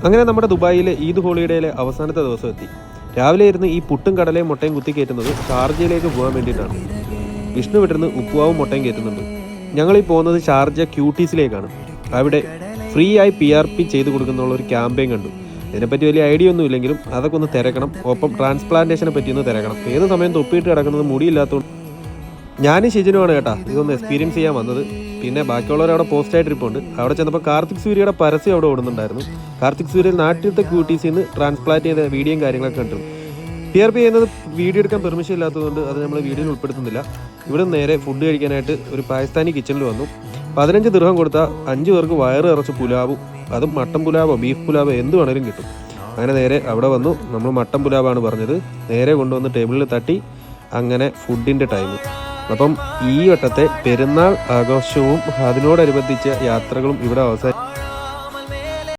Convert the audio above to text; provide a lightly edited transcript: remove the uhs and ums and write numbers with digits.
അങ്ങനെ നമ്മുടെ ദുബായിലെ ഈദ് ഹോളിഡേയിലെ അവസാനത്തെ ദിവസം എത്തി. രാവിലെ ഇരുന്ന് ഈ പുട്ടും കടലയും മുട്ടയും കുത്തി കയറ്റുന്നത് ഷാർജയിലേക്ക് പോകാൻ വേണ്ടിയിട്ടാണ്. വിഷ്ണു വിട്ടിരുന്ന് ഉപ്പുവാവും മുട്ടയും കയറ്റുന്നുണ്ട്. ഞങ്ങളീ പോകുന്നത് ഷാർജ ക്യൂട്ടീസിലേക്കാണ്. അവിടെ ഫ്രീ ആയി PRP ചെയ്ത് കൊടുക്കുന്നുള്ള ഒരു ക്യാമ്പയിൻ കണ്ടു. ഇതിനെപ്പറ്റി വലിയ ഐഡിയ ഒന്നും ഇല്ലെങ്കിലും അതൊക്കെ ഒന്ന് തിരക്കണം. ഒപ്പം ട്രാൻസ്പ്ലാന്റേഷനെ പറ്റി ഒന്ന് തിരക്കണം. ഏത് സമയം തൊപ്പിയിട്ട് കിടക്കുന്നത് മുടിയില്ലാത്തതുകൊണ്ട് ഞാനും ഷിജിനുമാണ് കേട്ടാ ഇതൊന്ന് എക്സ്പീരിയൻസ് ചെയ്യാൻ വന്നത്. പിന്നെ ബാക്കിയുള്ളവരവിടെ പോസ്റ്റായിട്ട് ഇരിപ്പുണ്ട്. അവിടെ ചെന്നപ്പോൾ കാർത്തിക് സൂര്യയുടെ പരസ്യം അവിടെ ഓടുന്നുണ്ടായിരുന്നു. കാർത്തിക് സൂര്യ നാട്ടിലത്തെ ക്യൂട്ടീസിൽ നിന്ന് ട്രാൻസ്പ്ലാന്റ് ചെയ്ത വീഡിയോയും കാര്യങ്ങളൊക്കെ കണ്ടു. PRP ചെയ്യുന്നത് വീഡിയോ എടുക്കാൻ പെർമിഷൻ ഇല്ലാത്തതുകൊണ്ട് അത് നമ്മൾ വീഡിയോയിൽ ഉൾപ്പെടുത്തുന്നില്ല. ഇവിടെ നേരെ ഫുഡ് കഴിക്കാനായിട്ട് ഒരു പാകിസ്ഥാനി കിച്ചണിൽ വന്നു. 15 ദിർഹം കൊടുത്താൽ 5 പേർക്ക് വയറ് നിറച്ച് പുലാവും, അതും മട്ടൻ പുലാവോ ബീഫ് പുലാവോ എന്ത് വേണേലും കിട്ടും. അങ്ങനെ നേരെ അവിടെ വന്നു. നമ്മൾ മട്ടൻ പുലാവാണ് പറഞ്ഞത്. നേരെ കൊണ്ടുവന്ന് ടേബിളിൽ തട്ടി. അങ്ങനെ ഫുഡിൻ്റെ ടൈം. അപ്പം ഈ വട്ടത്തെ പെരുന്നാൾ ആഘോഷവും അതിനോടനുബന്ധിച്ച യാത്രകളും ഇവിടെ അവസാനം.